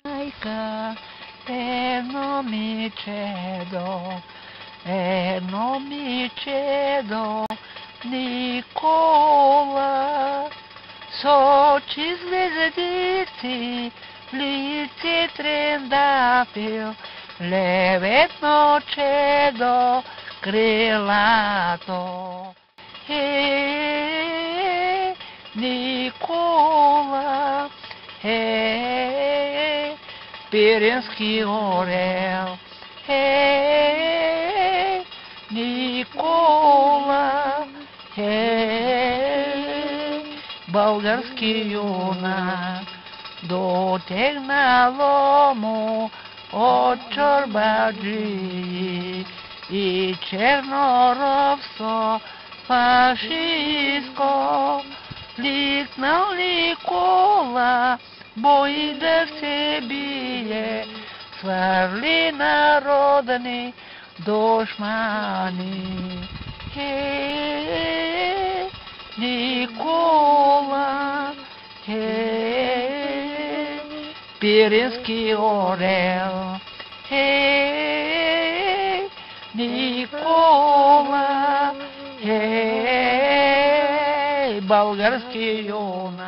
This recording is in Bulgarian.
Майка, едно момичедо, Никола, с очи звездици, лице трендафил, лебедно чедо, крилато. Никола, Пиренский орел, Никола, болгарский юнак, дотег на лому от чорбаджи и черноробство фашистко, ликнал Никола, бой да се бие, свърли народни душмани. Никола, Пиренский орел, Никола, болгарский юнак.